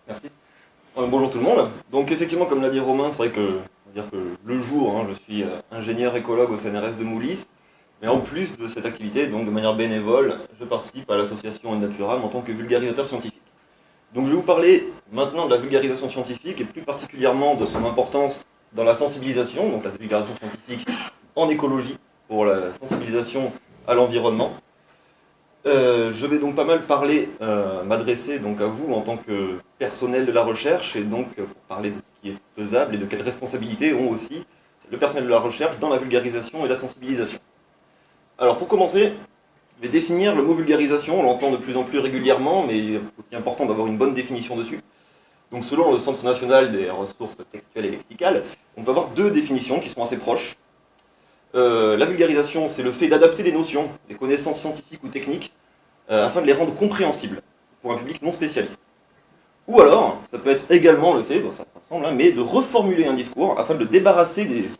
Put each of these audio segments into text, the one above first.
Merci. Bonjour tout le monde. Donc effectivement, comme l'a dit Romain, c'est vrai que, on va dire que le jour, je suis ingénieur écologue au CNRS de Moulis, mais en plus de cette activité, donc de manière bénévole, je participe à l'association Naturam en tant que vulgarisateur scientifique. Donc je vais vous parler maintenant de la vulgarisation scientifique et plus particulièrement de son importance dans la sensibilisation, donc la vulgarisation scientifique en écologie, pour la sensibilisation à l'environnement. Je vais donc pas mal parler, m'adresser donc à vous en tant que personnel de la recherche et donc pour parler de ce qui est faisable et de quelles responsabilités ont aussi le personnel de la recherche dans la vulgarisation et la sensibilisation. Alors pour commencer, je vais définir le mot vulgarisation, on l'entend de plus en plus régulièrement, mais il est aussi important d'avoir une bonne définition dessus. Donc selon le Centre national des ressources textuelles et lexicales, on peut avoir deux définitions qui sont assez proches. La vulgarisation, c'est le fait d'adapter des notions, des connaissances scientifiques ou techniques, afin de les rendre compréhensibles pour un public non spécialiste. Ou alors, ça peut être également le fait, bon, ça ressemble, mais de reformuler un discours afin de le débarrasser des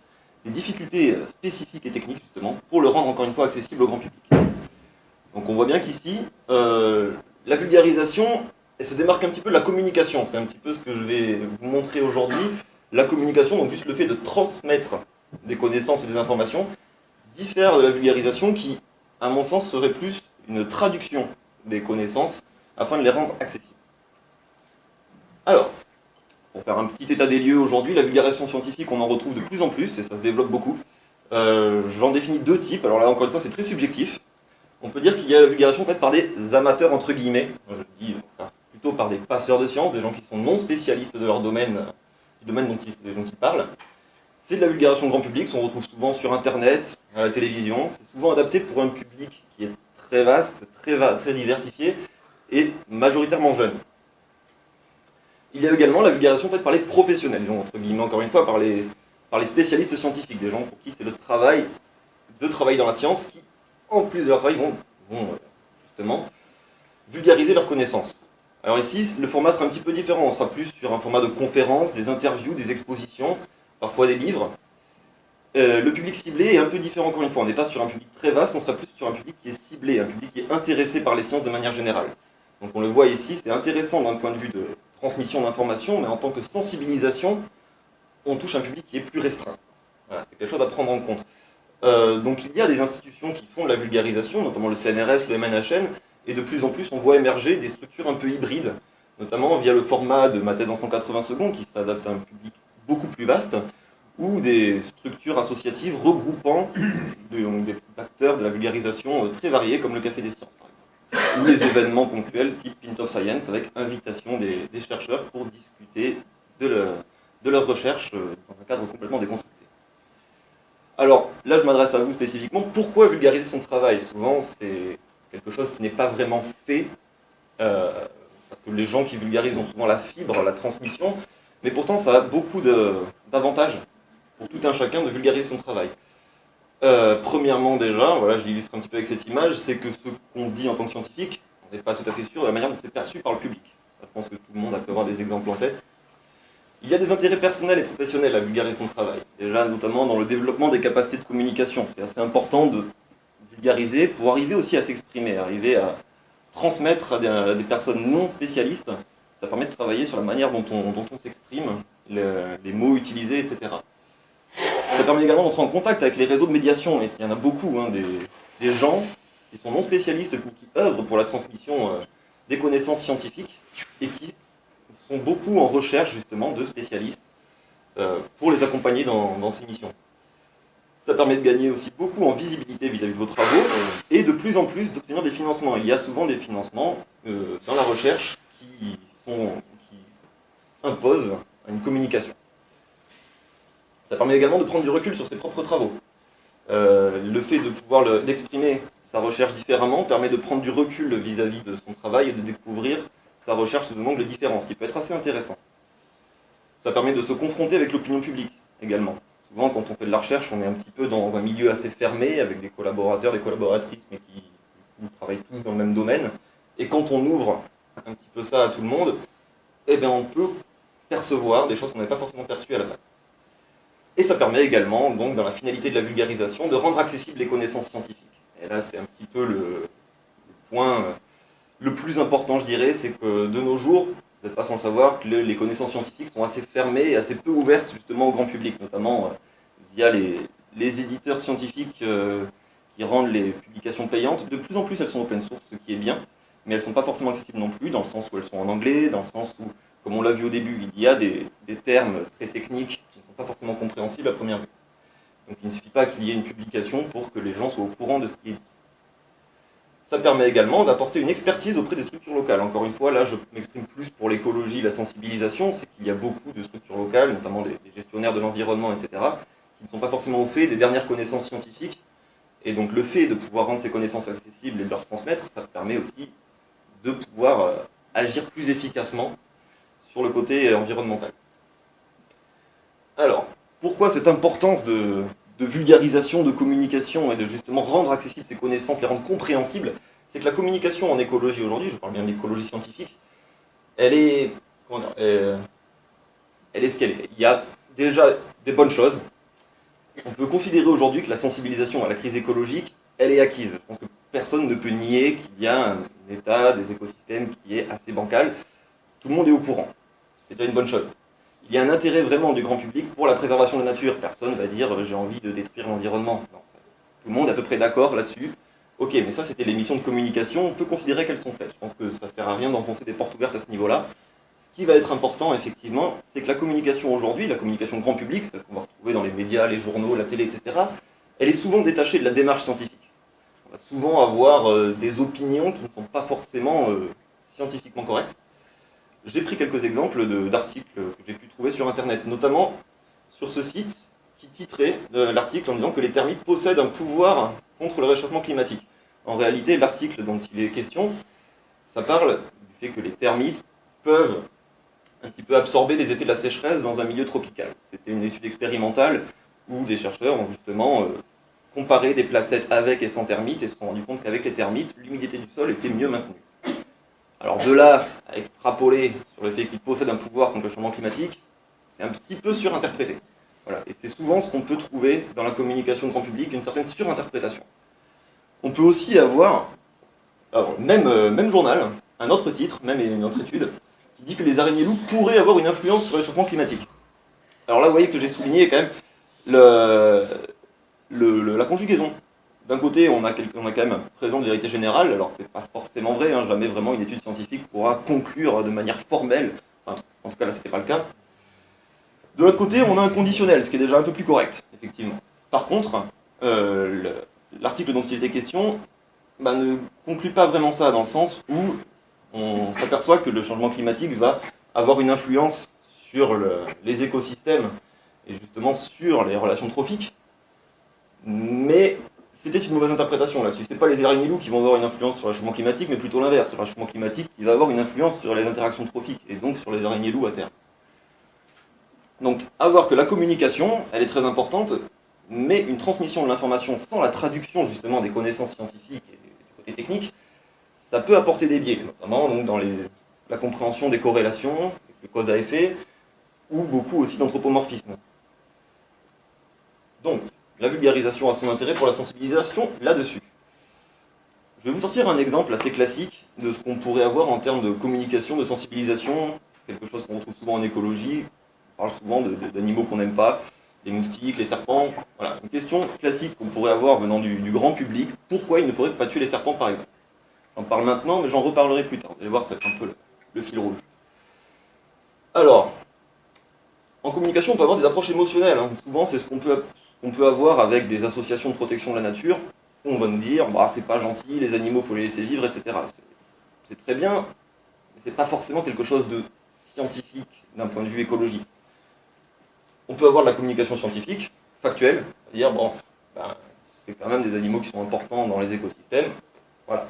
difficultés spécifiques et techniques, justement, pour le rendre encore une fois accessible au grand public. Donc on voit bien qu'ici, la vulgarisation, elle se démarque un petit peu de la communication. C'est un petit peu ce que je vais vous montrer aujourd'hui. La communication, donc juste le fait de transmettre des connaissances et des informations, diffère de la vulgarisation qui, à mon sens, serait plus une traduction des connaissances afin de les rendre accessibles. Alors, pour faire un petit état des lieux aujourd'hui, la vulgarisation scientifique, on en retrouve de plus en plus et ça se développe beaucoup. J'en définis deux types. Alors là, encore une fois, c'est très subjectif. On peut dire qu'il y a la vulgarisation faite par des amateurs, entre guillemets. Je dis plutôt par des passeurs de sciences, des gens qui sont non spécialistes de leur domaine, du domaine dont ils parlent. C'est de la vulgarisation grand public, on retrouve souvent sur Internet, à la télévision. C'est souvent adapté pour un public qui est très vaste, très diversifié et majoritairement jeune. Il y a également la vulgarisation faite par les professionnels, disons entre guillemets encore une fois, par les spécialistes scientifiques, des gens pour qui c'est le travail de travailler dans la science, qui, en plus de leur travail, vont justement vulgariser leurs connaissances. Alors ici, le format sera un petit peu différent, on sera plus sur un format de conférences, des interviews, des expositions, parfois des livres. Le public ciblé est un peu différent encore une fois, on n'est pas sur un public très vaste, on sera plus sur un public qui est ciblé, un public qui est intéressé par les sciences de manière générale. Donc on le voit ici, c'est intéressant d'un point de vue de transmission d'informations, mais en tant que sensibilisation, on touche un public qui est plus restreint. Voilà, c'est quelque chose à prendre en compte. Donc il y a des institutions qui font de la vulgarisation, notamment le CNRS, le MNHN, et de plus en plus on voit émerger des structures un peu hybrides, notamment via le format de ma thèse en 180 secondes, qui s'adapte à un public beaucoup plus vaste, ou des structures associatives regroupant des acteurs de la vulgarisation très variés, comme le Café des Sciences, par exemple. Ou les événements ponctuels type Pint of Science, avec invitation des chercheurs pour discuter de leur recherche dans un cadre complètement décontracté. Alors, là je m'adresse à vous spécifiquement, pourquoi vulgariser son travail? Souvent c'est quelque chose qui n'est pas vraiment fait, parce que les gens qui vulgarisent ont souvent la fibre, la transmission, mais pourtant ça a beaucoup d'avantages pour tout un chacun de vulgariser son travail. Premièrement déjà, voilà, je l'illustre un petit peu avec cette image, c'est que ce qu'on dit en tant que scientifique, on n'est pas tout à fait sûr de la manière dont c'est perçu par le public. Ça, je pense que tout le monde a pu avoir des exemples en tête. Il y a des intérêts personnels et professionnels à vulgariser son travail, déjà notamment dans le développement des capacités de communication. C'est assez important de vulgariser pour arriver aussi à s'exprimer, arriver à transmettre à des personnes non spécialistes. Ça permet de travailler sur la manière dont on s'exprime, les mots utilisés, etc. Ça permet également d'entrer en contact avec les réseaux de médiation, et il y en a beaucoup, des gens qui sont non spécialistes, qui œuvrent pour la transmission des connaissances scientifiques, et qui sont beaucoup en recherche justement de spécialistes pour les accompagner dans ces missions. Ça permet de gagner aussi beaucoup en visibilité vis-à-vis de vos travaux et de plus en plus d'obtenir des financements. Il y a souvent des financements dans la recherche qui imposent une communication. Ça permet également de prendre du recul sur ses propres travaux. Le fait de pouvoir d'exprimer sa recherche différemment permet de prendre du recul vis-à-vis de son travail et de découvrir sa recherche sous un angle différent, ce qui peut être assez intéressant. Ça permet de se confronter avec l'opinion publique également. Souvent, quand on fait de la recherche, on est un petit peu dans un milieu assez fermé, avec des collaborateurs, des collaboratrices, mais qui travaillent tous dans le même domaine. Et quand on ouvre un petit peu ça à tout le monde, eh bien, on peut percevoir des choses qu'on n'avait pas forcément perçues à la base. Et ça permet également, donc, dans la finalité de la vulgarisation, de rendre accessibles les connaissances scientifiques. Et là, c'est un petit peu le point le plus important, je dirais, c'est que de nos jours, peut-être pas sans le savoir, que les connaissances scientifiques sont assez fermées et assez peu ouvertes justement au grand public, notamment via les éditeurs scientifiques qui rendent les publications payantes. De plus en plus, elles sont open source, ce qui est bien, mais elles ne sont pas forcément accessibles non plus, dans le sens où elles sont en anglais, dans le sens où, comme on l'a vu au début, il y a des termes très techniques qui ne sont pas forcément compréhensibles à première vue. Donc il ne suffit pas qu'il y ait une publication pour que les gens soient au courant de ce qui est dit. Ça permet également d'apporter une expertise auprès des structures locales. Encore une fois, là je m'exprime plus pour l'écologie, la sensibilisation, c'est qu'il y a beaucoup de structures locales, notamment des gestionnaires de l'environnement, etc., qui ne sont pas forcément au fait des dernières connaissances scientifiques. Et donc le fait de pouvoir rendre ces connaissances accessibles et de leur transmettre, ça permet aussi de pouvoir agir plus efficacement sur le côté environnemental. Alors, pourquoi cette importance de vulgarisation, de communication et de justement rendre accessibles ces connaissances, les rendre compréhensibles? C'est que la communication en écologie aujourd'hui, je parle bien de l'écologie scientifique, elle est, elle est ce qu'elle est. Il y a déjà des bonnes choses. On peut considérer aujourd'hui que la sensibilisation à la crise écologique, elle est acquise. Je pense que personne ne peut nier qu'il y a un état des écosystèmes qui est assez bancal. Tout le monde est au courant. C'est déjà une bonne chose. Il y a un intérêt vraiment du grand public pour la préservation de la nature. Personne ne va dire j'ai envie de détruire l'environnement. Tout le monde est à peu près d'accord là-dessus. Ok, mais ça c'était les missions de communication, on peut considérer qu'elles sont faites. Je pense que ça ne sert à rien d'enfoncer des portes ouvertes à ce niveau-là. Ce qui va être important, effectivement, c'est que la communication aujourd'hui, la communication grand public, celle qu'on va retrouver dans les médias, les journaux, la télé, etc., elle est souvent détachée de la démarche scientifique. On va souvent avoir des opinions qui ne sont pas forcément scientifiquement correctes. J'ai pris quelques exemples d'articles que j'ai pu trouver sur Internet, notamment sur ce site qui titrait l'article en disant que les termites possèdent un pouvoir contre le réchauffement climatique. En réalité, l'article dont il est question, ça parle du fait que les termites peuvent un petit peu absorber les effets de la sécheresse dans un milieu tropical. C'était une étude expérimentale où des chercheurs ont justement comparé des placettes avec et sans termites et se sont rendus compte qu'avec les termites, l'humidité du sol était mieux maintenue. Alors de là à extrapoler sur le fait qu'ils possèdent un pouvoir contre le changement climatique, c'est un petit peu surinterprété. Voilà. Et c'est souvent ce qu'on peut trouver dans la communication grand public, une certaine surinterprétation. On peut aussi avoir, alors, même journal, un autre titre, même une autre étude, qui dit que les araignées loups pourraient avoir une influence sur le réchauffement climatique. Alors là, vous voyez que j'ai souligné quand même la conjugaison. D'un côté, on a quand même un présent de vérité générale, alors c'est pas forcément vrai, hein, jamais vraiment une étude scientifique pourra conclure de manière formelle, enfin, en tout cas là c'était pas le cas. De l'autre côté, on a un conditionnel, ce qui est déjà un peu plus correct, effectivement. Par contre, l'article dont il était question ne conclut pas vraiment ça, dans le sens où on s'aperçoit que le changement climatique va avoir une influence sur les écosystèmes et justement sur les relations trophiques, mais c'était une mauvaise interprétation là-dessus. C'est pas les araignées loups qui vont avoir une influence sur le réchauffement climatique, mais plutôt l'inverse. C'est le réchauffement climatique qui va avoir une influence sur les interactions trophiques, et donc sur les araignées loups à terre. Donc, à voir que la communication, elle est très importante, mais une transmission de l'information sans la traduction justement des connaissances scientifiques et du côté technique, ça peut apporter des biais, notamment donc, dans la compréhension des corrélations, de cause à effet, ou beaucoup aussi d'anthropomorphisme. Donc, la vulgarisation a son intérêt pour la sensibilisation là-dessus. Je vais vous sortir un exemple assez classique de ce qu'on pourrait avoir en termes de communication, de sensibilisation, quelque chose qu'on retrouve souvent en écologie. On parle souvent d'animaux qu'on n'aime pas, les moustiques, les serpents. Voilà, une question classique qu'on pourrait avoir venant du grand public. Pourquoi il ne faudrait pas tuer les serpents, par exemple? J'en parle maintenant, mais j'en reparlerai plus tard. Vous allez voir, c'est un peu le fil rouge. Alors, en communication, on peut avoir des approches émotionnelles. Hein. Souvent, c'est ce qu'on peut avoir avec des associations de protection de la nature, où on va nous dire c'est pas gentil, les animaux, faut les laisser vivre, etc. C'est très bien, mais c'est pas forcément quelque chose de scientifique d'un point de vue écologique. On peut avoir de la communication scientifique, factuelle, c'est-à-dire c'est quand même des animaux qui sont importants dans les écosystèmes, voilà.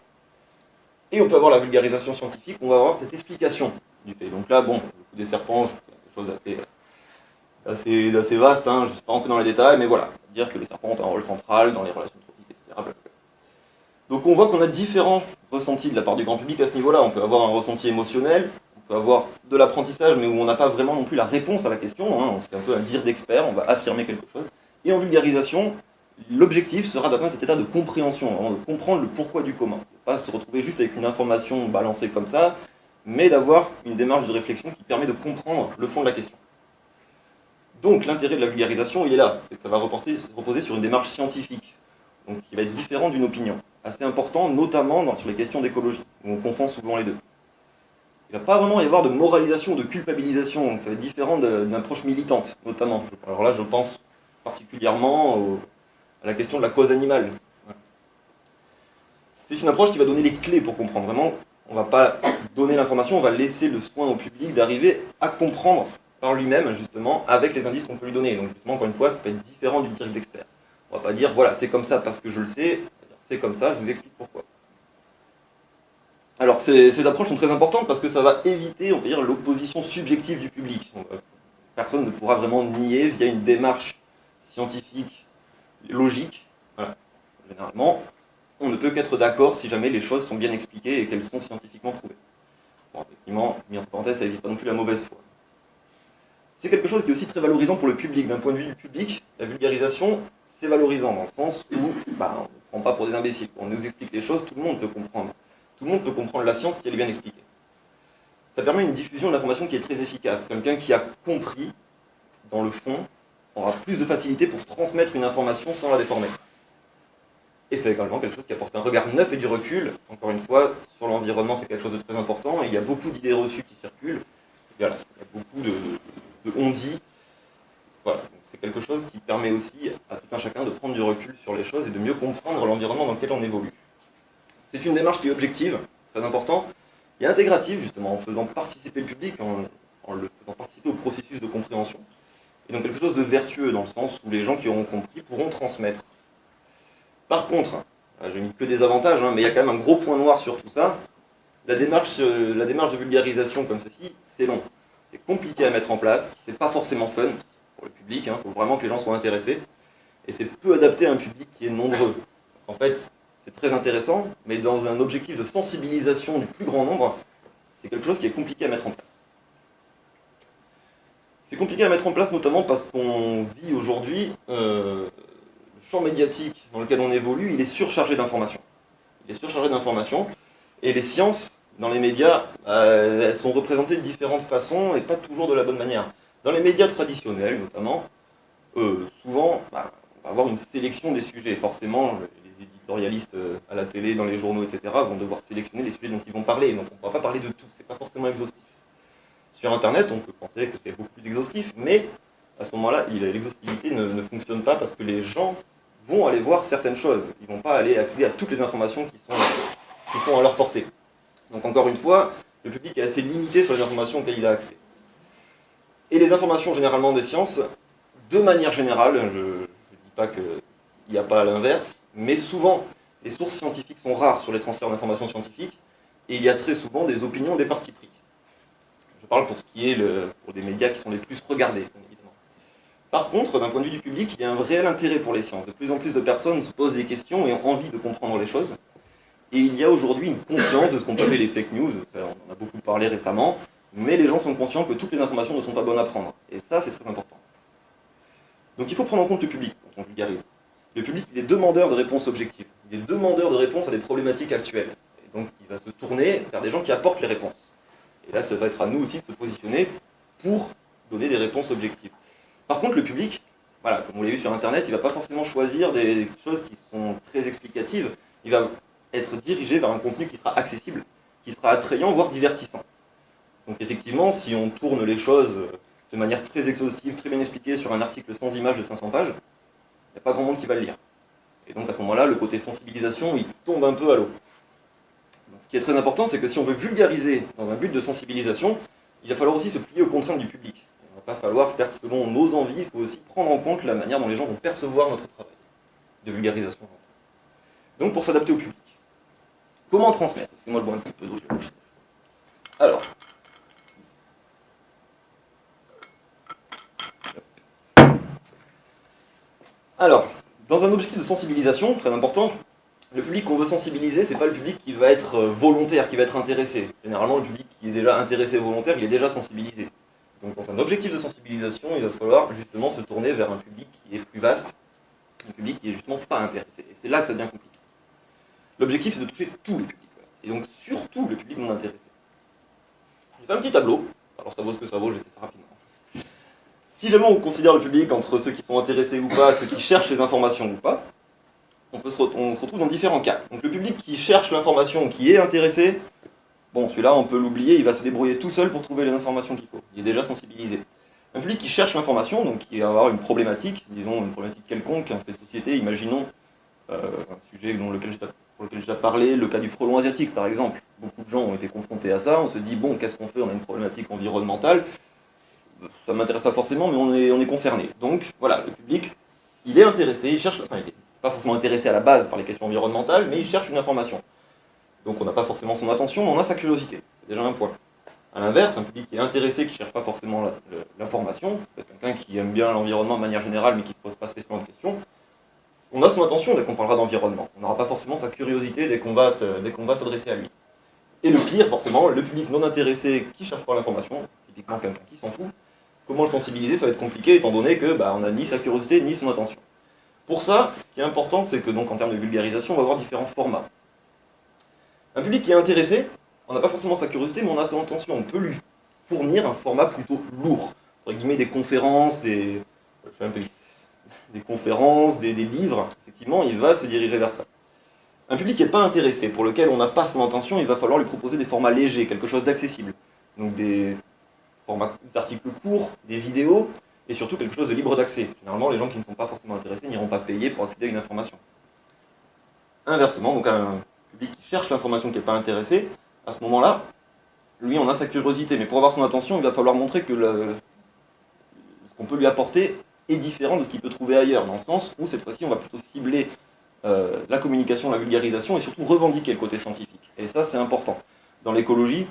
Et on peut avoir la vulgarisation scientifique, on va avoir cette explication du fait. Donc là, le coup des serpents, c'est quelque chose d'assez vaste, hein, je ne vais pas rentrer dans les détails, mais voilà, dire que les serpents ont un rôle central dans les relations trophiques, etc. Donc on voit qu'on a différents ressentis de la part du grand public à ce niveau-là. On peut avoir un ressenti émotionnel, on peut avoir de l'apprentissage, mais où on n'a pas vraiment non plus la réponse à la question, hein, c'est un peu un dire d'expert, on va affirmer quelque chose. Et en vulgarisation, l'objectif sera d'atteindre cet état de compréhension, de comprendre le pourquoi du comment. Pas se retrouver juste avec une information balancée comme ça, mais d'avoir une démarche de réflexion qui permet de comprendre le fond de la question. Donc l'intérêt de la vulgarisation, il est là, c'est que ça va reposer sur une démarche scientifique, donc qui va être différente d'une opinion. Assez important, notamment sur les questions d'écologie, où on confond souvent les deux. Il ne va pas vraiment y avoir de moralisation, de culpabilisation, donc ça va être différent d'une approche militante, notamment. Alors là, je pense particulièrement à la question de la cause animale. C'est une approche qui va donner les clés pour comprendre. Vraiment, on ne va pas donner l'information, on va laisser le soin au public d'arriver à comprendre par lui-même, justement, avec les indices qu'on peut lui donner. Donc, justement, encore une fois, ça peut être différent d'une directive d'expert. On ne va pas dire, voilà, c'est comme ça parce que je le sais, c'est comme ça, je vous explique pourquoi. Alors, ces approches sont très importantes parce que ça va éviter, on va dire, l'opposition subjective du public. Personne ne pourra vraiment nier via une démarche scientifique, logique. Voilà. Généralement, on ne peut qu'être d'accord si jamais les choses sont bien expliquées et qu'elles sont scientifiquement prouvées. Bon, effectivement, mis entre parenthèses, ça n'évite pas non plus la mauvaise foi. C'est quelque chose qui est aussi très valorisant pour le public. D'un point de vue du public, la vulgarisation, c'est valorisant dans le sens où on ne prend pas pour des imbéciles. On nous explique les choses, tout le monde peut comprendre. Tout le monde peut comprendre la science si elle est bien expliquée. Ça permet une diffusion de l'information qui est très efficace. Quelqu'un qui a compris, dans le fond, aura plus de facilité pour transmettre une information sans la déformer. Et c'est également quelque chose qui apporte un regard neuf et du recul. Encore une fois, sur l'environnement, c'est quelque chose de très important. Et il y a beaucoup d'idées reçues qui circulent. Voilà, il y a beaucoup de on-dit. Voilà, c'est quelque chose qui permet aussi à tout un chacun de prendre du recul sur les choses et de mieux comprendre l'environnement dans lequel on évolue. C'est une démarche qui est objective, très important, et intégrative, justement, en faisant participer le public, en le faisant participer au processus de compréhension. Et donc quelque chose de vertueux, dans le sens où les gens qui auront compris pourront transmettre. Par contre, j'ai mis que des avantages, mais il y a quand même un gros point noir sur tout ça. La démarche de vulgarisation comme ceci, c'est long. C'est compliqué à mettre en place, c'est pas forcément fun pour le public, il faut vraiment que les gens soient intéressés. Et c'est peu adapté à un public qui est nombreux. En fait, c'est très intéressant, mais dans un objectif de sensibilisation du plus grand nombre, c'est quelque chose qui est compliqué à mettre en place. C'est compliqué à mettre en place notamment parce qu'on vit aujourd'hui, le champ médiatique dans lequel on évolue, il est surchargé d'informations. Il est surchargé d'informations, et les sciences, dans les médias, elles sont représentées de différentes façons et pas toujours de la bonne manière. Dans les médias traditionnels, notamment, souvent, on va avoir une sélection des sujets. Forcément, les éditorialistes à la télé, dans les journaux, etc., vont devoir sélectionner les sujets dont ils vont parler. Donc on ne pourra pas parler de tout, c'est pas forcément exhaustif. Sur Internet, on peut penser que c'est beaucoup plus exhaustif, mais à ce moment-là, l'exhaustivité ne fonctionne pas parce que les gens vont aller voir certaines choses. Ils ne vont pas aller accéder à toutes les informations qui sont à leur portée. Donc encore une fois, le public est assez limité sur les informations auxquelles il a accès. Et les informations généralement des sciences, de manière générale, je ne dis pas qu'il n'y a pas l'inverse, mais souvent, les sources scientifiques sont rares sur les transferts d'informations scientifiques, et il y a très souvent des opinions, des partis pris. Je parle pour ce qui est pour des médias qui sont les plus regardés, bien évidemment. Par contre, d'un point de vue du public, il y a un réel intérêt pour les sciences. De plus en plus de personnes se posent des questions et ont envie de comprendre les choses. Et il y a aujourd'hui une conscience de ce qu'on peut appeler les fake news, on en a beaucoup parlé récemment, mais les gens sont conscients que toutes les informations ne sont pas bonnes à prendre. Et ça, c'est très important. Donc il faut prendre en compte le public quand on vulgarise. Le public, il est demandeur de réponses objectives. Il est demandeur de réponses à des problématiques actuelles. Et donc il va se tourner vers des gens qui apportent les réponses. Et là, ça va être à nous aussi de se positionner pour donner des réponses objectives. Par contre, le public, voilà, comme vous l'avez vu sur Internet, il ne va pas forcément choisir des choses qui sont très explicatives. Il va être dirigé vers un contenu qui sera accessible, qui sera attrayant, voire divertissant. Donc effectivement, si on tourne les choses de manière très exhaustive, très bien expliquée sur un article sans image de 500 pages, il n'y a pas grand monde qui va le lire. Et donc à ce moment-là, le côté sensibilisation, il tombe un peu à l'eau. Ce qui est très important, c'est que si on veut vulgariser dans un but de sensibilisation, il va falloir aussi se plier aux contraintes du public. Il ne va pas falloir faire selon nos envies, il faut aussi prendre en compte la manière dont les gens vont percevoir notre travail de vulgarisation. Donc pour s'adapter au public. Comment transmettre? Parce que moi je bois un petit peu d'eau, je le bouge. Alors, dans un objectif de sensibilisation, très important, le public qu'on veut sensibiliser, c'est pas le public qui va être volontaire, qui va être intéressé. Généralement, le public qui est déjà intéressé et volontaire, il est déjà sensibilisé. Donc dans un objectif de sensibilisation, il va falloir justement se tourner vers un public qui est plus vaste, un public qui est justement pas intéressé. Et c'est là que ça devient compliqué. L'objectif, c'est de toucher tout le public. Et donc surtout le public non intéressé. fait un petit tableau. Alors ça vaut ce que ça vaut, j'ai fait ça rapidement. Si jamais on considère le public entre ceux qui sont intéressés ou pas, ceux qui cherchent les informations ou pas, on se retrouve dans différents cas. Donc le public qui cherche l'information, qui est intéressé, bon, celui-là, on peut l'oublier, il va se débrouiller tout seul pour trouver les informations qu'il faut. Il est déjà sensibilisé. Un public qui cherche l'information, donc qui va avoir une problématique, disons une problématique quelconque, un fait de société, imaginons un sujet pour lequel j'ai déjà parlé, le cas du frelon asiatique par exemple. Beaucoup de gens ont été confrontés à ça, on se dit, bon, qu'est-ce qu'on fait? On a une problématique environnementale, ça ne m'intéresse pas forcément, mais on est concerné. Donc voilà, le public, il est intéressé, il cherche, enfin, il n'est pas forcément intéressé à la base par les questions environnementales, mais il cherche une information. Donc on n'a pas forcément son attention, mais on a sa curiosité. C'est déjà un point. A l'inverse, un public qui est intéressé, qui ne cherche pas forcément l'information, quelqu'un qui aime bien l'environnement de manière générale, mais qui ne se pose pas spécialement de questions, on a son attention dès qu'on parlera d'environnement. On n'aura pas forcément sa curiosité dès qu'on va s'adresser à lui. Et le pire, forcément, le public non intéressé qui cherche pas l'information, typiquement quelqu'un qui s'en fout, comment le sensibiliser, ça va être compliqué étant donné que on n'a ni sa curiosité ni son attention. Pour ça, ce qui est important, c'est que donc en termes de vulgarisation, on va avoir différents formats. Un public qui est intéressé, on n'a pas forcément sa curiosité, mais on a son attention. On peut lui fournir un format plutôt lourd. Entre guillemets, des conférences, des livres. Effectivement, il va se diriger vers ça. Un public qui n'est pas intéressé, pour lequel on n'a pas son attention, il va falloir lui proposer des formats légers, quelque chose d'accessible. Donc des articles courts, des vidéos, et surtout quelque chose de libre d'accès. Généralement, les gens qui ne sont pas forcément intéressés n'iront pas payer pour accéder à une information. Inversement, donc un public qui cherche l'information qui n'est pas intéressé, à ce moment-là, lui, on a sa curiosité, mais pour avoir son attention, il va falloir montrer que ce qu'on peut lui apporter est différent de ce qu'il peut trouver ailleurs, dans le sens où, cette fois-ci, on va plutôt cibler la communication, la vulgarisation, et surtout revendiquer le côté scientifique. Et ça, c'est important. Dans l'écologie,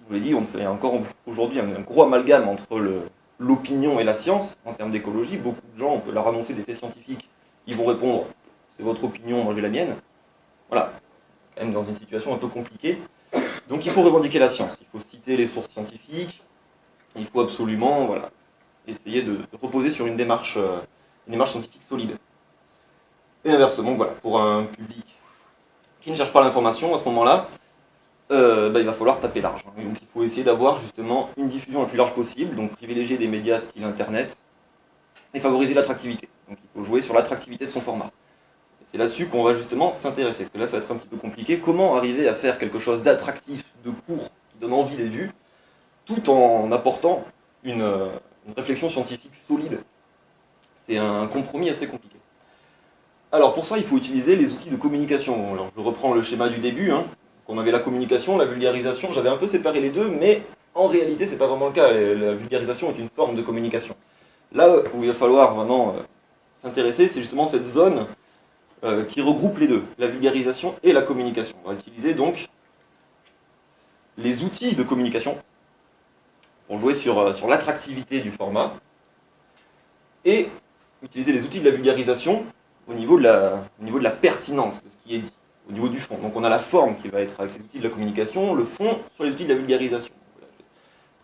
je vous l'ai dit, on fait encore aujourd'hui un gros amalgame entre l'opinion et la science, en termes d'écologie. Beaucoup de gens, on peut leur annoncer des faits scientifiques, ils vont répondre, c'est votre opinion, moi j'ai la mienne. Voilà, quand même dans une situation un peu compliquée. Donc il faut revendiquer la science, il faut citer les sources scientifiques, il faut absolument essayer de reposer sur une démarche scientifique solide. Et inversement, pour un public qui ne cherche pas l'information, à ce moment-là, il va falloir taper large. Donc il faut essayer d'avoir justement une diffusion la plus large possible, donc privilégier des médias style Internet, et favoriser l'attractivité. Donc il faut jouer sur l'attractivité de son format. C'est là-dessus qu'on va justement s'intéresser, parce que là ça va être un petit peu compliqué. Comment arriver à faire quelque chose d'attractif, de court, qui donne envie d'être vu, tout en apportant une réflexion scientifique solide? C'est un compromis assez compliqué. Alors pour ça, il faut utiliser les outils de communication. Alors, je reprends le schéma du début, on avait la communication, la vulgarisation, j'avais un peu séparé les deux, mais en réalité c'est pas vraiment le cas. La vulgarisation est une forme de communication. Là où il va falloir vraiment s'intéresser, c'est justement cette zone qui regroupe les deux, la vulgarisation et la communication. On va utiliser donc les outils de communication pour jouer sur l'attractivité du format et utiliser les outils de la vulgarisation au niveau de la pertinence de ce qui est dit, au niveau du fond. Donc on a la forme qui va être avec les outils de la communication, le fond sur les outils de la vulgarisation.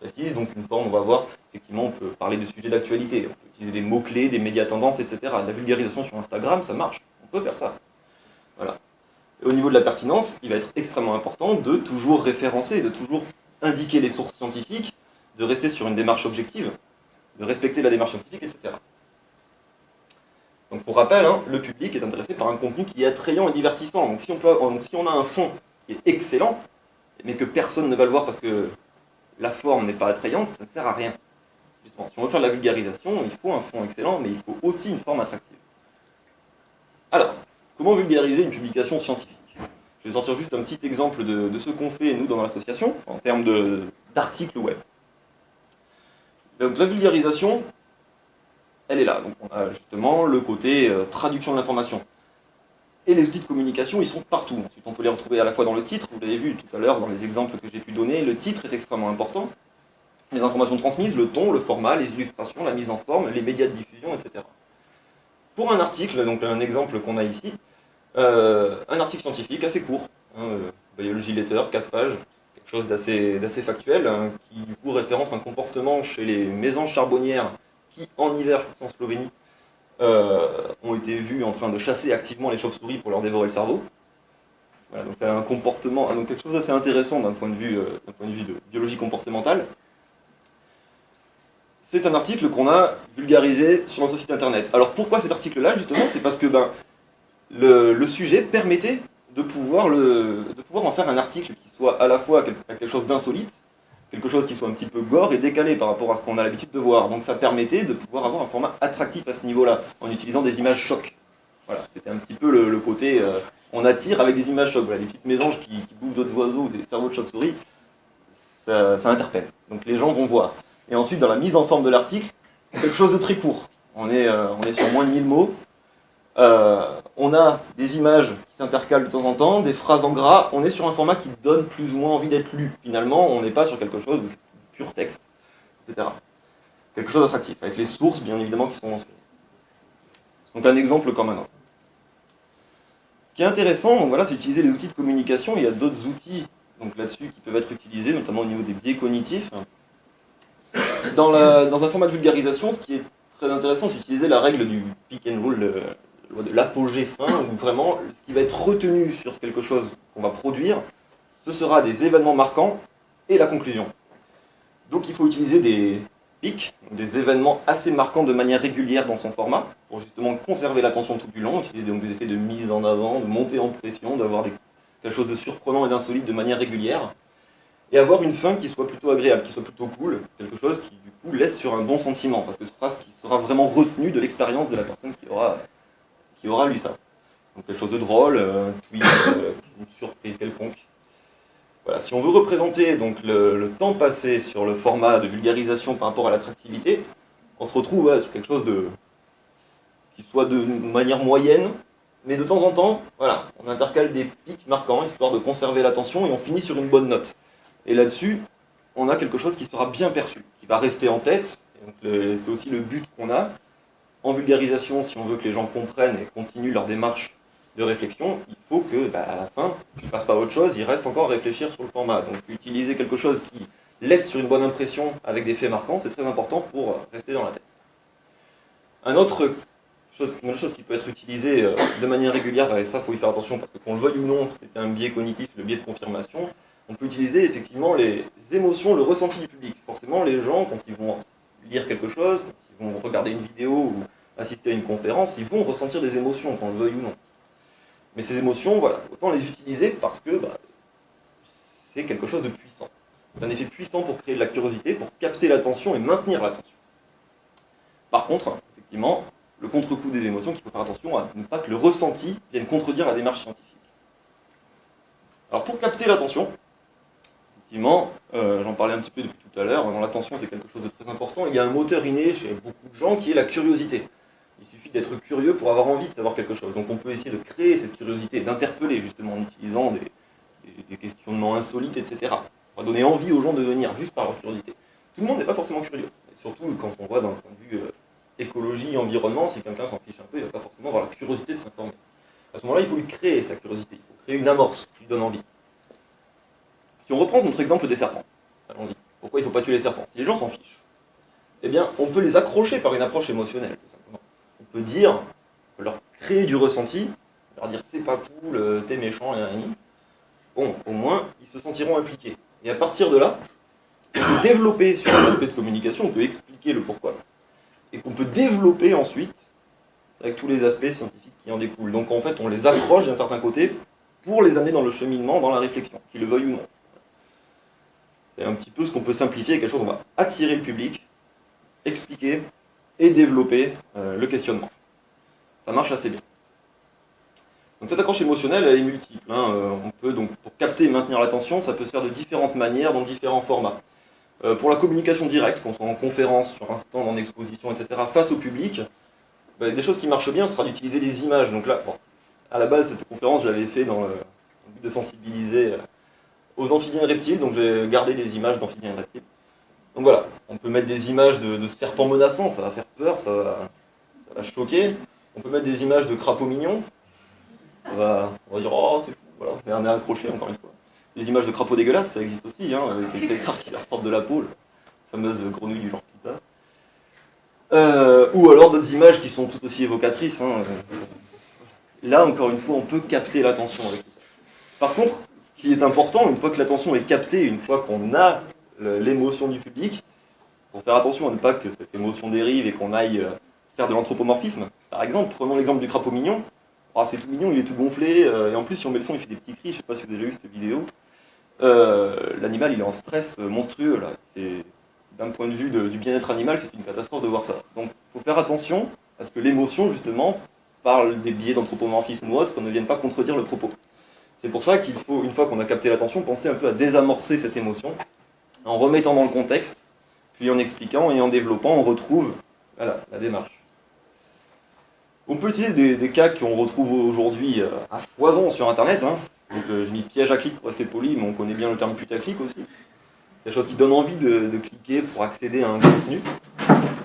Je précise, donc une forme, on va voir, effectivement, on peut parler de sujets d'actualité, on peut utiliser des mots-clés, des médias tendances, etc. La vulgarisation sur Instagram, ça marche. On peut faire ça. Voilà. Et au niveau de la pertinence, il va être extrêmement important de toujours référencer, de toujours indiquer les sources scientifiques, de rester sur une démarche objective, de respecter la démarche scientifique, etc. Donc pour rappel, le public est intéressé par un contenu qui est attrayant et divertissant. Donc si on a un fond qui est excellent, mais que personne ne va le voir parce que la forme n'est pas attrayante, ça ne sert à rien. Justement, si on veut faire de la vulgarisation, il faut un fond excellent, mais il faut aussi une forme attractive. Alors, comment vulgariser une publication scientifique? Je vais sortir juste un petit exemple de ce qu'on fait, nous, dans l'association, en termes d'articles web. Donc la vulgarisation, elle est là. Donc on a justement le côté traduction de l'information. Et les outils de communication, ils sont partout. Ensuite, on peut les retrouver à la fois dans le titre, vous l'avez vu tout à l'heure dans les exemples que j'ai pu donner, le titre est extrêmement important. Les informations transmises, le ton, le format, les illustrations, la mise en forme, les médias de diffusion, etc. Pour un article, donc un exemple qu'on a ici, un article scientifique assez court, Biology Letter, 4 pages, quelque chose d'assez factuel, qui du coup référence un comportement chez les mésanges charbonnières qui, en hiver, je pense en Slovénie, ont été vus en train de chasser activement les chauves-souris pour leur dévorer le cerveau. Voilà, donc c'est un comportement, donc quelque chose d'assez intéressant d'un point de vue de biologie comportementale. C'est un article qu'on a vulgarisé sur notre site internet. Alors pourquoi cet article-là, justement? C'est parce que le sujet permettait de pouvoir en faire un article qui soit à la fois quelque chose d'insolite, quelque chose qui soit un petit peu gore et décalé par rapport à ce qu'on a l'habitude de voir. Donc ça permettait de pouvoir avoir un format attractif à ce niveau-là, en utilisant des images chocs. Voilà, c'était un petit peu le côté on attire avec des images chocs. Voilà, des petites mésanges qui bouffent d'autres oiseaux ou des cerveaux de chauve-souris, ça interpelle. Donc les gens vont voir. Et ensuite, dans la mise en forme de l'article, quelque chose de très court. On est sur moins de 1000 mots. On a des images qui s'intercalent de temps en temps, des phrases en gras. On est sur un format qui donne plus ou moins envie d'être lu. Finalement, on n'est pas sur quelque chose de pur texte, etc. Quelque chose d'attractif, avec les sources, bien évidemment, qui sont mentionnées. Donc un exemple comme un autre. Ce qui est intéressant, donc voilà, c'est utiliser les outils de communication. Il y a d'autres outils donc là-dessus qui peuvent être utilisés, notamment au niveau des biais cognitifs. Dans un format de vulgarisation, ce qui est très intéressant, c'est d'utiliser la règle du pick and roll, de l'apogée fin, où vraiment, ce qui va être retenu sur quelque chose qu'on va produire, ce sera des événements marquants et la conclusion. Donc il faut utiliser des pics, des événements assez marquants de manière régulière dans son format, pour justement conserver l'attention tout du long, utiliser donc des effets de mise en avant, de montée en pression, d'avoir quelque chose de surprenant et d'insolite de manière régulière, et avoir une fin qui soit plutôt agréable, qui soit plutôt cool, quelque chose qui du coup laisse sur un bon sentiment, parce que ce sera ce qui sera vraiment retenu de l'expérience de la personne qui aura lu ça. Donc quelque chose de drôle, un twist, une surprise quelconque. Voilà, si on veut représenter donc le temps passé sur le format de vulgarisation par rapport à l'attractivité, on se retrouve sur quelque chose qui soit de manière moyenne, mais de temps en temps, voilà, on intercale des pics marquants, histoire de conserver l'attention, et on finit sur une bonne note. Et là-dessus, on a quelque chose qui sera bien perçu, qui va rester en tête. C'est aussi le but qu'on a. En vulgarisation, si on veut que les gens comprennent et continuent leur démarche de réflexion, il faut que, à la fin, ils ne passent pas à autre chose, ils restent encore à réfléchir sur le format. Donc utiliser quelque chose qui laisse sur une bonne impression avec des faits marquants, c'est très important pour rester dans la tête. Une autre chose qui peut être utilisée de manière régulière, et ça il faut y faire attention parce que qu'on le veuille ou non, c'est un biais cognitif, le biais de confirmation, on peut utiliser effectivement les émotions, le ressenti du public. Forcément, les gens, quand ils vont lire quelque chose, quand ils vont regarder une vidéo ou assister à une conférence, ils vont ressentir des émotions, qu'on le veuille ou non. Mais ces émotions, voilà, autant les utiliser parce que c'est quelque chose de puissant. C'est un effet puissant pour créer de la curiosité, pour capter l'attention et maintenir l'attention. Par contre, effectivement, le contre-coup des émotions, qu'il faut faire attention à ne pas que le ressenti vienne contredire la démarche scientifique. Alors pour capter l'attention, effectivement, j'en parlais un petit peu depuis tout à l'heure, dans l'attention c'est quelque chose de très important, il y a un moteur inné chez beaucoup de gens qui est la curiosité. Il suffit d'être curieux pour avoir envie de savoir quelque chose. Donc on peut essayer de créer cette curiosité, d'interpeller justement en utilisant des questionnements insolites, etc. On va donner envie aux gens de venir juste par leur curiosité. Tout le monde n'est pas forcément curieux. Et surtout quand on voit d'un point de vue écologie, environnement, si quelqu'un s'en fiche un peu, il ne va pas forcément avoir la curiosité de s'informer. À ce moment-là, il faut lui créer sa curiosité, il faut créer une amorce qui lui donne envie. Si on reprend notre exemple des serpents, allons-y. Pourquoi il ne faut pas tuer les serpents? Si les gens s'en fichent, eh bien, on peut les accrocher par une approche émotionnelle, tout simplement. On peut dire, on peut leur créer du ressenti, leur dire c'est pas cool, t'es méchant, et bon, au moins, ils se sentiront impliqués. Et à partir de là, on peut développer sur un aspect de communication, on peut expliquer le pourquoi. Et qu'on peut développer ensuite avec tous les aspects scientifiques qui en découlent. Donc en fait, on les accroche d'un certain côté pour les amener dans le cheminement, dans la réflexion, qu'ils le veuillent ou non. C'est un petit peu ce qu'on peut simplifier, quelque chose où on va attirer le public, expliquer et développer le questionnement. Ça marche assez bien. Donc cette accroche émotionnelle, elle est multiple. On peut donc, pour capter et maintenir l'attention, ça peut se faire de différentes manières, dans différents formats. Pour la communication directe, qu'on soit en conférence, sur un stand, en exposition, etc., face au public, des choses qui marchent bien, ce sera d'utiliser des images. Donc là, bon, à la base, cette conférence, je l'avais fait dans le but de sensibiliser aux amphibiens et reptiles, donc j'ai gardé des images d'amphibiens et reptiles. Donc voilà, on peut mettre des images de serpents menaçants, ça va faire peur, ça va choquer. On peut mettre des images de crapauds mignons, on va dire « oh, c'est fou », voilà, mais on est accroché encore une fois. Les images de crapauds dégueulasses, ça existe aussi, avec des tétards qui leur sortent de la peau, la fameuse grenouille du genre Pita. Ou alors d'autres images qui sont tout aussi évocatrices. Là, encore une fois, on peut capter l'attention avec tout ça. Par contre, ce qui est important, une fois que l'attention est captée, une fois qu'on a l'émotion du public, faut faire attention à ne pas que cette émotion dérive et qu'on aille faire de l'anthropomorphisme. Par exemple, prenons l'exemple du crapaud mignon. Ah, c'est tout mignon, il est tout gonflé, et en plus si on met le son, il fait des petits cris, je sais pas si vous avez déjà vu cette vidéo. L'animal, il est en stress monstrueux, là. D'un point de vue du bien-être animal, c'est une catastrophe de voir ça. Donc, il faut faire attention à ce que l'émotion, justement, par des biais d'anthropomorphisme ou autre, ne vienne pas contredire le propos. C'est pour ça qu'il faut, une fois qu'on a capté l'attention, penser un peu à désamorcer cette émotion, en remettant dans le contexte, puis en expliquant et en développant, on retrouve voilà, la démarche. On peut utiliser des cas qu'on retrouve aujourd'hui à foison sur Internet. Hein. Donc, j'ai mis piège à clic pour rester poli, mais on connaît bien le terme putaclic aussi. Des choses qui donnent envie de cliquer pour accéder à un contenu.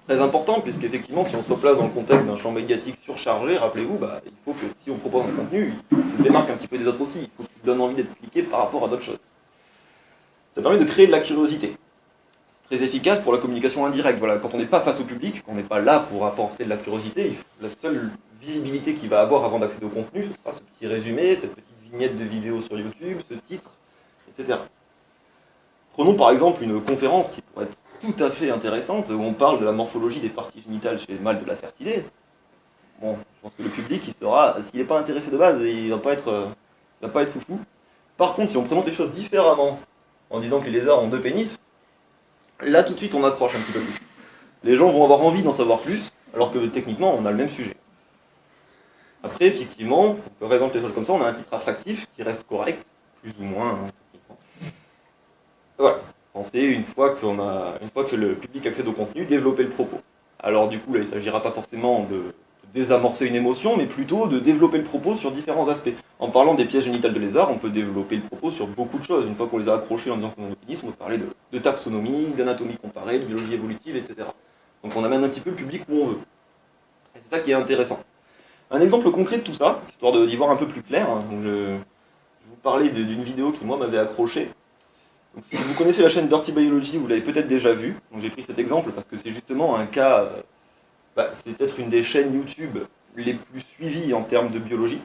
Très important, puisqu'effectivement, si on se replace dans le contexte d'un champ médiatique surchargé, rappelez-vous, il faut que si on propose un contenu, il se démarque un petit peu des autres aussi. Il faut qu'il donne envie d'être cliqué par rapport à d'autres choses. Ça permet de créer de la curiosité. C'est très efficace pour la communication indirecte. Voilà, quand on n'est pas face au public, qu'on n'est pas là pour apporter de la curiosité, la seule visibilité qu'il va avoir avant d'accéder au contenu, ce sera ce petit résumé, cette petite vignette de vidéo sur YouTube, ce titre, etc. Prenons par exemple une conférence qui pourrait être tout à fait intéressante, où on parle de la morphologie des parties génitales chez les mâles de la certidée. Bon, je pense que le public, il sera, s'il n'est pas intéressé de base, il va pas être foufou. Par contre, si on présente les choses différemment, en disant que les lézards ont 2 pénis, là tout de suite on accroche un petit peu plus. Les gens vont avoir envie d'en savoir plus, alors que techniquement on a le même sujet. Après, effectivement, on peut présenter les choses comme ça, on a un titre attractif qui reste correct, plus ou moins, hein, techniquement. Voilà. Pensez, une fois que le public accède au contenu, développer le propos. Alors du coup, là, il ne s'agira pas forcément de désamorcer une émotion, mais plutôt de développer le propos sur différents aspects. En parlant des pièges génitales de lézard, on peut développer le propos sur beaucoup de choses. Une fois qu'on les a accrochés en disant qu'on a un pénis, on peut parler de taxonomie, d'anatomie comparée, de biologie évolutive, etc. Donc on amène un petit peu le public où on veut. Et c'est ça qui est intéressant. Un exemple concret de tout ça, histoire d'y voir un peu plus clair, hein, je vais vous parler d'une vidéo qui, moi, m'avait accroché. Donc, si vous connaissez la chaîne Dirty Biology, vous l'avez peut-être déjà vu. Donc j'ai pris cet exemple parce que c'est justement un cas, c'est peut-être une des chaînes YouTube les plus suivies en termes de biologie.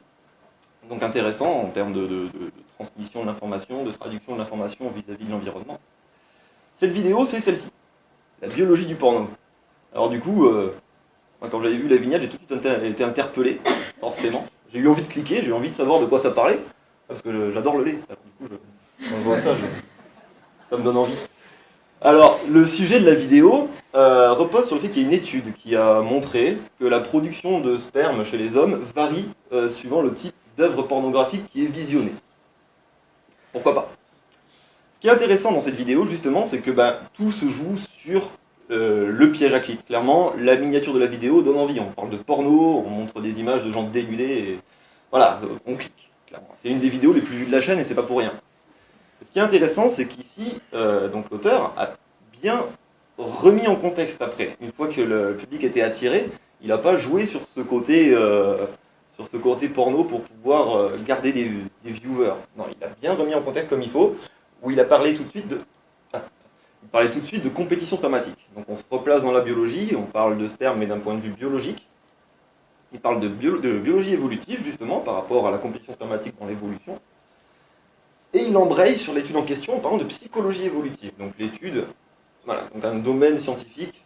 Donc intéressant en termes de transmission de l'information, de traduction de l'information vis-à-vis de l'environnement. Cette vidéo, c'est celle-ci, la biologie du porno. Alors du coup, quand j'avais vu la vignette, j'ai tout de suite été interpellé, forcément. J'ai eu envie de cliquer, j'ai eu envie de savoir de quoi ça parlait, parce que j'adore le lait. Alors, du coup, quand je vois ça, ça me donne envie. Alors, le sujet de la vidéo repose sur le fait qu'il y a une étude qui a montré que la production de sperme chez les hommes varie suivant le type d'œuvre pornographique qui est visionnée. Pourquoi pas? Ce qui est intéressant dans cette vidéo, justement, c'est que tout se joue sur le piège à clic. Clairement, la miniature de la vidéo donne envie. On parle de porno, on montre des images de gens dénudés, et voilà, on clique. C'est une des vidéos les plus vues de la chaîne et c'est pas pour rien. Ce qui est intéressant, c'est qu'ici, donc l'auteur a bien remis en contexte après. Une fois que le public était attiré, il n'a pas joué sur ce côté porno pour pouvoir garder des viewers. Non, il a bien remis en contexte comme il faut, où il a parlé tout de suite de compétition spermatique. Donc on se replace dans la biologie, on parle de sperme mais d'un point de vue biologique. Il parle de biologie évolutive justement par rapport à la compétition spermatique dans l'évolution. Et il embraye sur l'étude en question en parlant de psychologie évolutive. Donc l'étude, voilà, donc un domaine scientifique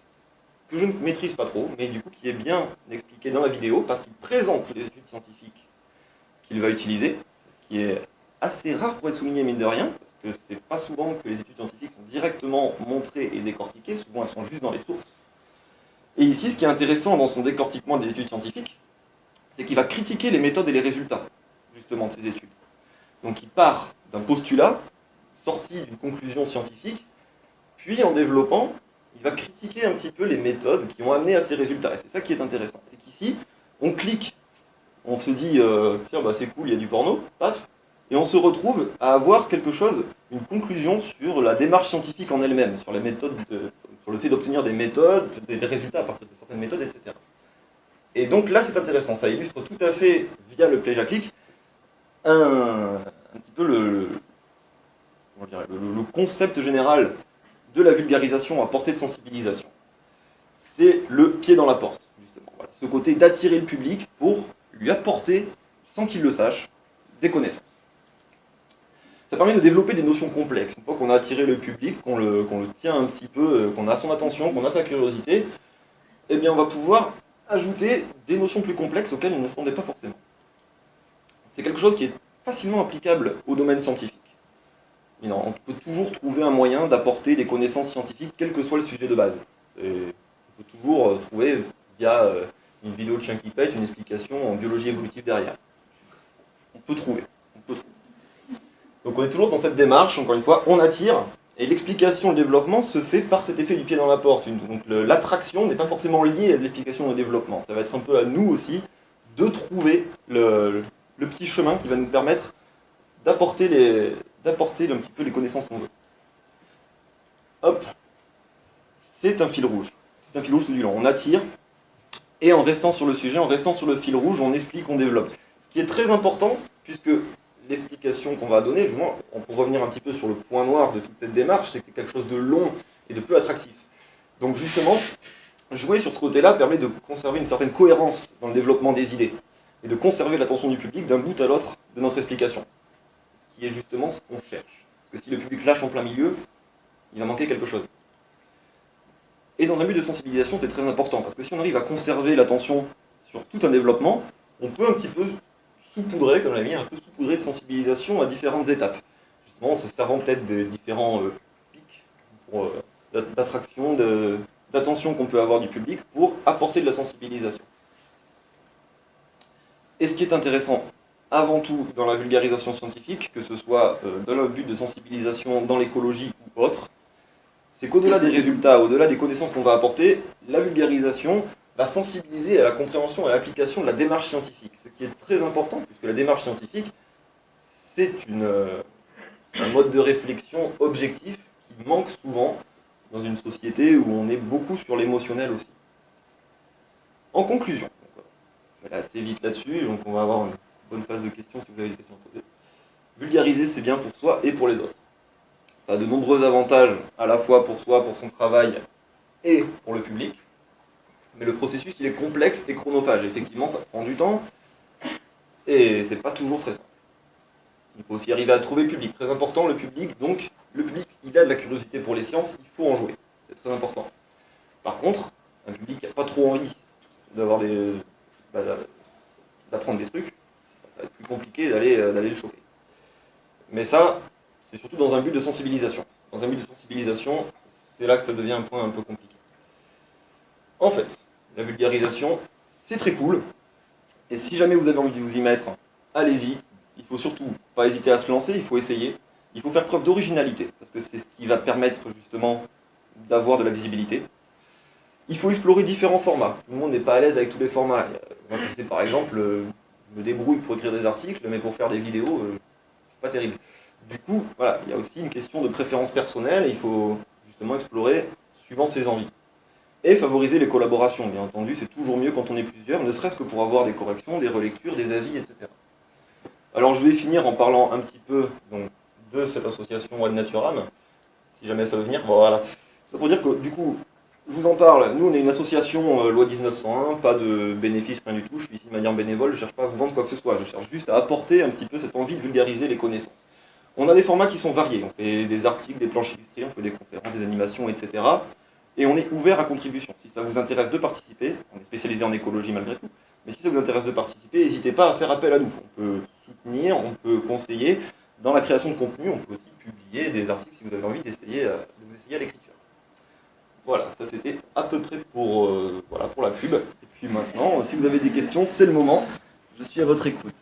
que je ne maîtrise pas trop, mais du coup qui est bien expliqué dans la vidéo parce qu'il présente les études scientifiques qu'il va utiliser, ce qui est assez rare pour être souligné mine de rien, parce que c'est pas souvent que les études scientifiques sont directement montrées et décortiquées, souvent elles sont juste dans les sources. Et ici, ce qui est intéressant dans son décortiquement des études scientifiques, c'est qu'il va critiquer les méthodes et les résultats, justement, de ces études. Donc il part d'un postulat, sorti d'une conclusion scientifique, puis en développant, il va critiquer un petit peu les méthodes qui ont amené à ces résultats. Et c'est ça qui est intéressant, c'est qu'ici, on clique, on se dit, tiens, c'est cool, il y a du porno, paf, et on se retrouve à avoir quelque chose, une conclusion sur la démarche scientifique en elle-même, sur les méthodes, sur le fait d'obtenir des méthodes, des résultats à partir de certaines méthodes, etc. Et donc là, c'est intéressant, ça illustre tout à fait, via le play à clic, un petit peu le concept général de la vulgarisation à portée de sensibilisation. C'est le pied dans la porte, justement. Voilà. Ce côté d'attirer le public pour lui apporter, sans qu'il le sache, des connaissances. Ça permet de développer des notions complexes. Une fois qu'on a attiré le public, qu'on le tient un petit peu, qu'on a son attention, qu'on a sa curiosité, eh bien on va pouvoir ajouter des notions plus complexes auxquelles il ne s'attendait pas forcément. C'est quelque chose qui est facilement applicable au domaine scientifique. Mais non, on peut toujours trouver un moyen d'apporter des connaissances scientifiques, quel que soit le sujet de base. On peut toujours trouver, via une vidéo de chien qui pète, une explication en biologie évolutive derrière. On peut trouver. Donc on est toujours dans cette démarche, encore une fois, on attire, et l'explication, le développement se fait par cet effet du pied dans la porte. Donc l'attraction n'est pas forcément liée à l'explication et au développement. Ça va être un peu à nous aussi de trouver le petit chemin qui va nous permettre d'apporter un petit peu les connaissances qu'on veut. Hop, c'est un fil rouge. C'est un fil rouge tout du long. On attire, et en restant sur le sujet, en restant sur le fil rouge, on explique, on développe. Ce qui est très important, puisque l'explication qu'on va donner, pour revenir un petit peu sur le point noir de toute cette démarche, c'est que c'est quelque chose de long et de peu attractif. Donc justement, jouer sur ce côté-là permet de conserver une certaine cohérence dans le développement des idées, et de conserver l'attention du public d'un bout à l'autre de notre explication. Ce qui est justement ce qu'on cherche. Parce que si le public lâche en plein milieu, il va manquer quelque chose. Et dans un but de sensibilisation, c'est très important, parce que si on arrive à conserver l'attention sur tout un développement, on peut un petit peu saupoudrer, comme on l'a mis, un peu saupoudrer de sensibilisation à différentes étapes. Justement, en se servant peut-être des différents pics d'attraction, d'attention qu'on peut avoir du public pour apporter de la sensibilisation. Et ce qui est intéressant, avant tout, dans la vulgarisation scientifique, que ce soit dans le but de sensibilisation dans l'écologie ou autre, c'est qu'au-delà des résultats, au-delà des connaissances qu'on va apporter, la vulgarisation va sensibiliser à la compréhension et à l'application de la démarche scientifique. Ce qui est très important, puisque la démarche scientifique, c'est un mode de réflexion objectif qui manque souvent dans une société où on est beaucoup sur l'émotionnel aussi. En conclusion, je vais aller assez vite là-dessus, donc on va avoir une bonne phase de questions si vous avez des questions à poser. Vulgariser, c'est bien pour soi et pour les autres. Ça a de nombreux avantages, à la fois pour soi, pour son travail, et pour le public. Mais le processus, il est complexe et chronophage. Effectivement, ça prend du temps, et c'est pas toujours très simple. Il faut aussi arriver à trouver le public. Très important, le public. Donc, le public, il a de la curiosité pour les sciences, il faut en jouer. C'est très important. Par contre, un public qui n'a pas trop envie d'apprendre des trucs, ça va être plus compliqué d'aller le choper. Mais ça, c'est surtout dans un but de sensibilisation. Dans un but de sensibilisation, c'est là que ça devient un point un peu compliqué. En fait, la vulgarisation, c'est très cool. Et si jamais vous avez envie de vous y mettre, allez-y. Il faut surtout pas hésiter à se lancer, il faut essayer. Il faut faire preuve d'originalité, parce que c'est ce qui va permettre justement d'avoir de la visibilité. Il faut explorer différents formats. Tout le monde n'est pas à l'aise avec tous les formats. Moi, je sais par exemple, je me débrouille pour écrire des articles, mais pour faire des vidéos, c'est pas terrible. Du coup, voilà, il y a aussi une question de préférence personnelle, et il faut justement explorer suivant ses envies. Et favoriser les collaborations, bien entendu, c'est toujours mieux quand on est plusieurs, ne serait-ce que pour avoir des corrections, des relectures, des avis, etc. Alors je vais finir en parlant un petit peu donc, de cette association Ad Naturam, si jamais ça veut venir. Bon, voilà. C'est pour dire que du coup, je vous en parle, nous on est une association loi 1901, pas de bénéfices, rien du tout, je suis ici de manière bénévole, je ne cherche pas à vous vendre quoi que ce soit, je cherche juste à apporter un petit peu cette envie de vulgariser les connaissances. On a des formats qui sont variés, on fait des articles, des planches illustrées, on fait des conférences, des animations, etc. Et on est ouvert à contribution. Si ça vous intéresse de participer, on est spécialisé en écologie malgré tout, mais si ça vous intéresse de participer, n'hésitez pas à faire appel à nous. On peut soutenir, on peut conseiller. Dans la création de contenu, on peut aussi publier des articles si vous avez envie d'essayer à l'écriture. Voilà, ça c'était à peu près pour la pub. Et puis maintenant, si vous avez des questions, c'est le moment. Je suis à votre écoute.